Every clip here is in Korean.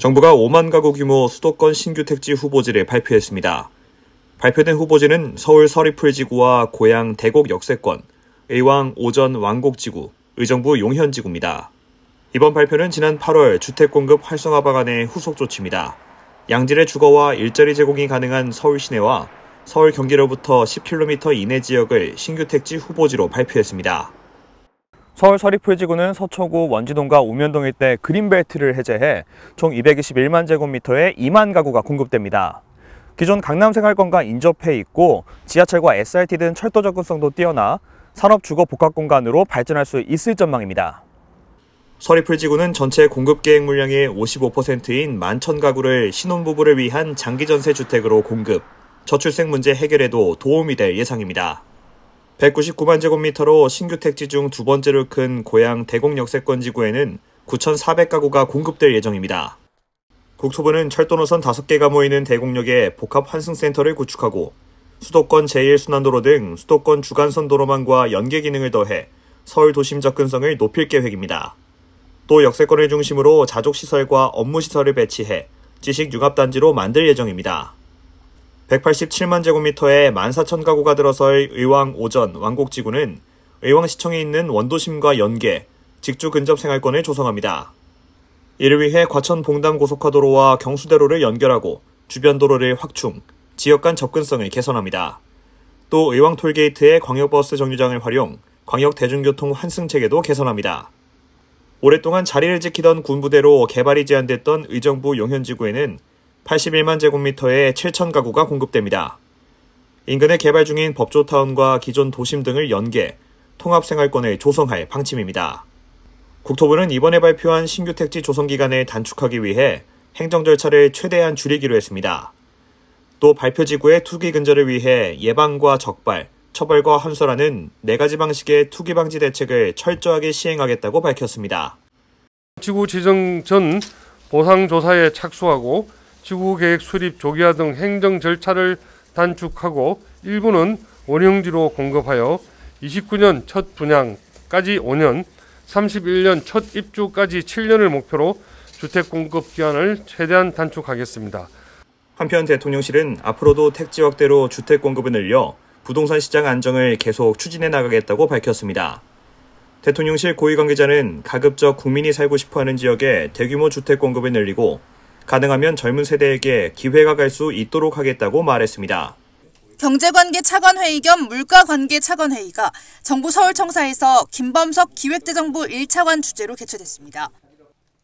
정부가 5만 가구 규모 수도권 신규 택지 후보지를 발표했습니다. 발표된 후보지는 서울 서리풀지구와 고양 대곡 역세권, 의왕 오전 왕곡지구, 의정부 용현지구입니다. 이번 발표는 지난 8월 주택공급 활성화 방안의 후속 조치입니다. 양질의 주거와 일자리 제공이 가능한 서울 시내와 서울 경기로부터 10km 이내 지역을 신규 택지 후보지로 발표했습니다. 서울 서리풀지구는 서초구 원지동과 우면동 일대 그린벨트를 해제해 총 221만 제곱미터의 2만 가구가 공급됩니다. 기존 강남생활권과 인접해 있고 지하철과 SRT 등 철도 접근성도 뛰어나 산업주거복합공간으로 발전할 수 있을 전망입니다. 서리풀지구는 전체 공급 계획 물량의 55%인 11,000가구를 신혼부부를 위한 장기전세 주택으로 공급, 저출생 문제 해결에도 도움이 될 예상입니다. 199만 제곱미터로 신규 택지 중 두 번째로 큰 고양 대곡 역세권 지구에는 9,400가구가 공급될 예정입니다. 국토부는 철도 노선 5개가 모이는 대곡역에 복합 환승센터를 구축하고 수도권 제1순환도로 등 수도권 주간선 도로망과 연계 기능을 더해 서울 도심 접근성을 높일 계획입니다. 또 역세권을 중심으로 자족시설과 업무시설을 배치해 지식융합단지로 만들 예정입니다. 187만 제곱미터의 14,000가구가 들어설 의왕 오전 왕곡지구는 의왕시청에 있는 원도심과 연계, 직주 근접 생활권을 조성합니다. 이를 위해 과천 봉담 고속화도로와 경수대로를 연결하고 주변 도로를 확충, 지역 간 접근성을 개선합니다. 또 의왕 톨게이트의 광역버스 정류장을 활용, 광역 대중교통 환승 체계도 개선합니다. 오랫동안 자리를 지키던 군부대로 개발이 제한됐던 의정부 용현지구에는 81만 제곱미터의 7,000가구가 공급됩니다. 인근에 개발 중인 법조타운과 기존 도심 등을 연계, 통합생활권을 조성할 방침입니다. 국토부는 이번에 발표한 신규 택지 조성 기간을 단축하기 위해 행정 절차를 최대한 줄이기로 했습니다. 또 발표 지구의 투기 근절을 위해 예방과 적발, 처벌과 환수라는 4가지 방식의 투기 방지 대책을 철저하게 시행하겠다고 밝혔습니다. 지구 지정 전 보상조사에 착수하고 지구계획 수립 조기화 등 행정 절차를 단축하고 일부는 원형지로 공급하여 29년 첫 분양까지 5년, 31년 첫 입주까지 7년을 목표로 주택 공급 기한을 최대한 단축하겠습니다. 한편 대통령실은 앞으로도 택지 확대로 주택 공급을 늘려 부동산 시장 안정을 계속 추진해 나가겠다고 밝혔습니다. 대통령실 고위 관계자는 가급적 국민이 살고 싶어하는 지역에 대규모 주택 공급을 늘리고 가능하면 젊은 세대에게 기회가 갈 수 있도록 하겠다고 말했습니다. 경제관계 차관회의 겸 물가관계 차관회의가 정부 서울청사에서 김범석 기획재정부 1차관 주재로 개최됐습니다.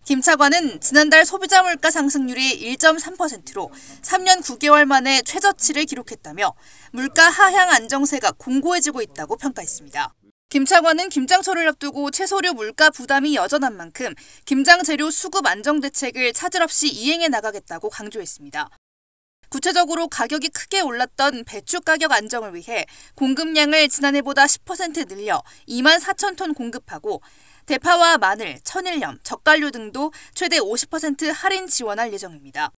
김 차관은 지난달 소비자 물가 상승률이 1.3%로 3년 9개월 만에 최저치를 기록했다며 물가 하향 안정세가 공고해지고 있다고 평가했습니다. 김 차관은 김장철을 앞두고 채소류 물가 부담이 여전한 만큼 김장 재료 수급 안정 대책을 차질 없이 이행해 나가겠다고 강조했습니다. 구체적으로 가격이 크게 올랐던 배추 가격 안정을 위해 공급량을 지난해보다 10% 늘려 2만 4천 톤 공급하고 대파와 마늘, 천일염, 젓갈류 등도 최대 50% 할인 지원할 예정입니다.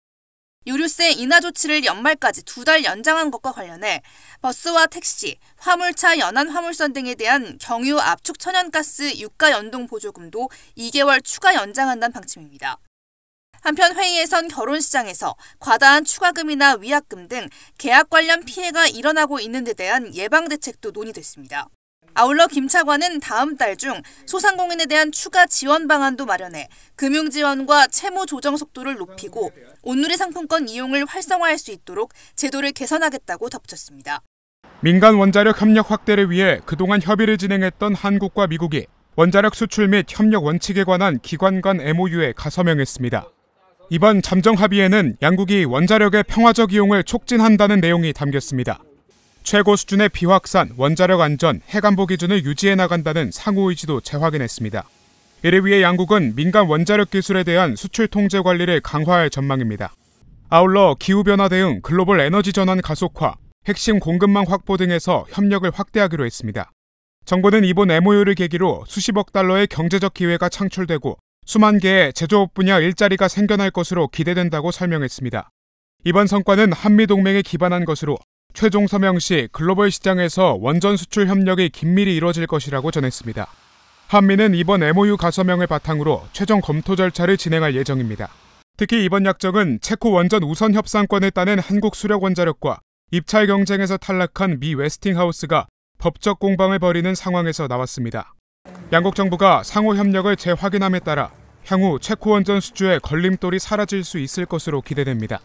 유류세 인하 조치를 연말까지 2달 연장한 것과 관련해 버스와 택시, 화물차 연안 화물선 등에 대한 경유 압축 천연가스 유가 연동 보조금도 2개월 추가 연장한다는 방침입니다. 한편 회의에선 결혼시장에서 과다한 추가금이나 위약금 등 계약 관련 피해가 일어나고 있는 데 대한 예방 대책도 논의됐습니다. 아울러 김 차관은 다음 달 중 소상공인에 대한 추가 지원 방안도 마련해 금융 지원과 채무 조정 속도를 높이고 온누리 상품권 이용을 활성화할 수 있도록 제도를 개선하겠다고 덧붙였습니다. 민간 원자력 협력 확대를 위해 그동안 협의를 진행했던 한국과 미국이 원자력 수출 및 협력 원칙에 관한 기관 간 MOU에 가서명했습니다. 이번 잠정 합의에는 양국이 원자력의 평화적 이용을 촉진한다는 내용이 담겼습니다. 최고 수준의 비확산, 원자력 안전, 핵안보 기준을 유지해 나간다는 상호 의지도 재확인했습니다. 이를 위해 양국은 민간 원자력 기술에 대한 수출 통제 관리를 강화할 전망입니다. 아울러 기후변화 대응, 글로벌 에너지 전환 가속화, 핵심 공급망 확보 등에서 협력을 확대하기로 했습니다. 정부는 이번 MOU를 계기로 수십억 달러의 경제적 기회가 창출되고 수만 개의 제조업 분야 일자리가 생겨날 것으로 기대된다고 설명했습니다. 이번 성과는 한미동맹에 기반한 것으로 최종 서명 시 글로벌 시장에서 원전 수출 협력이 긴밀히 이뤄질 것이라고 전했습니다. 한미는 이번 MOU 가서명을 바탕으로 최종 검토 절차를 진행할 예정입니다. 특히 이번 약정은 체코 원전 우선 협상권을 따낸 한국수력원자력과 입찰 경쟁에서 탈락한 미 웨스팅하우스가 법적 공방을 벌이는 상황에서 나왔습니다. 양국 정부가 상호 협력을 재확인함에 따라 향후 체코 원전 수주의 걸림돌이 사라질 수 있을 것으로 기대됩니다.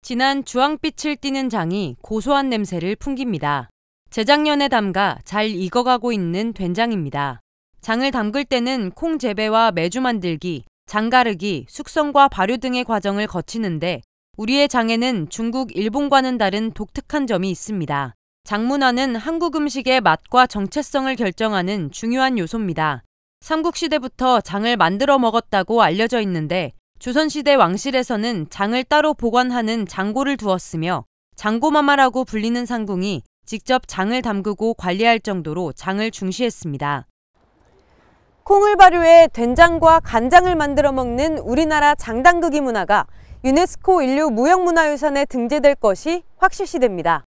진한 주황빛을 띠는 장이 고소한 냄새를 풍깁니다. 재작년에 담가 잘 익어가고 있는 된장입니다. 장을 담글 때는 콩 재배와 메주 만들기, 장 가르기, 숙성과 발효 등의 과정을 거치는데 우리의 장에는 중국, 일본과는 다른 독특한 점이 있습니다. 장 문화는 한국 음식의 맛과 정체성을 결정하는 중요한 요소입니다. 삼국시대부터 장을 만들어 먹었다고 알려져 있는데 조선시대 왕실에서는 장을 따로 보관하는 장고를 두었으며 장고마마라고 불리는 상궁이 직접 장을 담그고 관리할 정도로 장을 중시했습니다. 콩을 발효해 된장과 간장을 만들어 먹는 우리나라 장담그기 문화가 유네스코 인류 무형문화유산에 등재될 것이 확실시됩니다.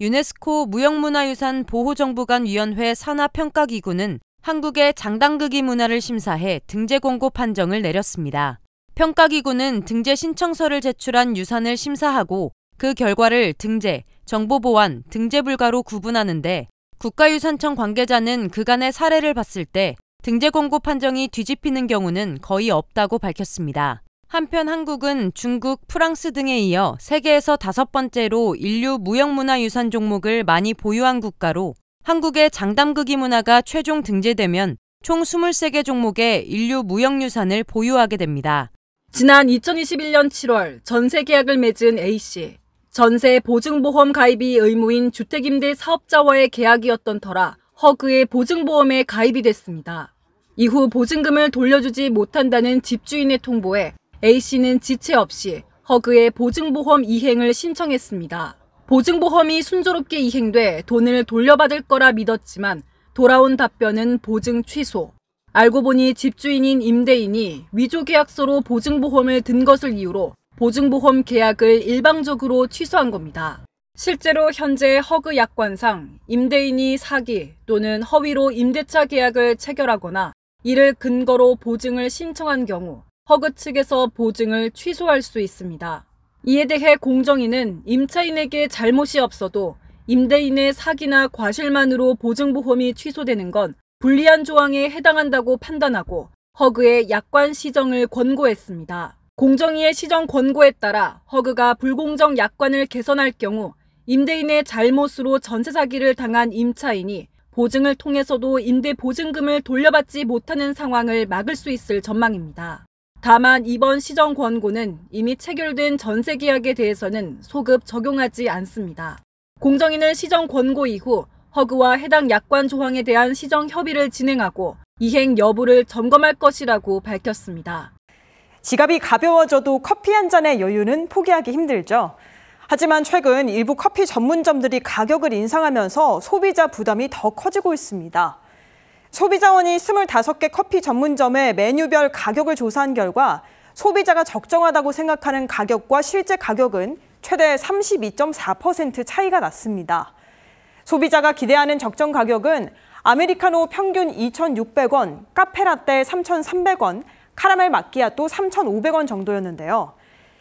유네스코 무형문화유산 보호정부간위원회 산하평가기구는 한국의 장담그기 문화를 심사해 등재 공고 판정을 내렸습니다. 평가기구는 등재 신청서를 제출한 유산을 심사하고 그 결과를 등재, 정보보완, 등재 불가로 구분하는데 국가유산청 관계자는 그간의 사례를 봤을 때 등재 공고 판정이 뒤집히는 경우는 거의 없다고 밝혔습니다. 한편 한국은 중국, 프랑스 등에 이어 세계에서 5번째로 인류 무형문화유산 종목을 많이 보유한 국가로 한국의 장담그기 문화가 최종 등재되면 총 23개 종목의 인류 무형유산을 보유하게 됩니다. 지난 2021년 7월 전세 계약을 맺은 A씨. 전세 보증보험 가입이 의무인 주택임대 사업자와의 계약이었던 터라 허그의 보증보험에 가입이 됐습니다. 이후 보증금을 돌려주지 못한다는 집주인의 통보에 A씨는 지체 없이 허그의 보증보험 이행을 신청했습니다. 보증보험이 순조롭게 이행돼 돈을 돌려받을 거라 믿었지만 돌아온 답변은 보증 취소. 알고 보니 집주인인 임대인이 위조계약서로 보증보험을 든 것을 이유로 보증보험 계약을 일방적으로 취소한 겁니다. 실제로 현재 허그 약관상 임대인이 사기 또는 허위로 임대차 계약을 체결하거나 이를 근거로 보증을 신청한 경우 허그 측에서 보증을 취소할 수 있습니다. 이에 대해 공정위는 임차인에게 잘못이 없어도 임대인의 사기나 과실만으로 보증보험이 취소되는 건 불리한 조항에 해당한다고 판단하고 허그의 약관 시정을 권고했습니다. 공정위의 시정 권고에 따라 허그가 불공정 약관을 개선할 경우 임대인의 잘못으로 전세 사기를 당한 임차인이 보증을 통해서도 임대 보증금을 돌려받지 못하는 상황을 막을 수 있을 전망입니다. 다만 이번 시정 권고는 이미 체결된 전세 계약에 대해서는 소급 적용하지 않습니다. 공정위는 시정 권고 이후 허그와 해당 약관 조항에 대한 시정 협의를 진행하고 이행 여부를 점검할 것이라고 밝혔습니다. 지갑이 가벼워져도 커피 한 잔의 여유는 포기하기 힘들죠. 하지만 최근 일부 커피 전문점들이 가격을 인상하면서 소비자 부담이 더 커지고 있습니다. 소비자원이 25개 커피 전문점의 메뉴별 가격을 조사한 결과 소비자가 적정하다고 생각하는 가격과 실제 가격은 최대 32.4% 차이가 났습니다. 소비자가 기대하는 적정 가격은 아메리카노 평균 2,600원, 카페라떼 3,300원, 카라멜 마키아또 3,500원 정도였는데요.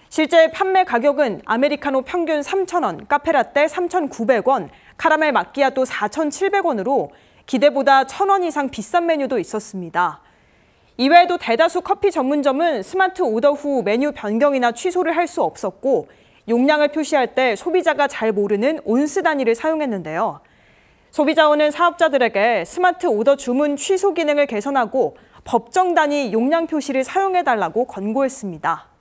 실제 판매 가격은 아메리카노 평균 3,000원, 카페라떼 3,900원, 카라멜 마키아또 4,700원으로 기대보다 1,000원 이상 비싼 메뉴도 있었습니다. 이외에도 대다수 커피 전문점은 스마트 오더 후 메뉴 변경이나 취소를 할 수 없었고 용량을 표시할 때 소비자가 잘 모르는 온스 단위를 사용했는데요. 소비자원은 사업자들에게 스마트 오더 주문 취소 기능을 개선하고 법정 단위 용량 표시를 사용해달라고 권고했습니다.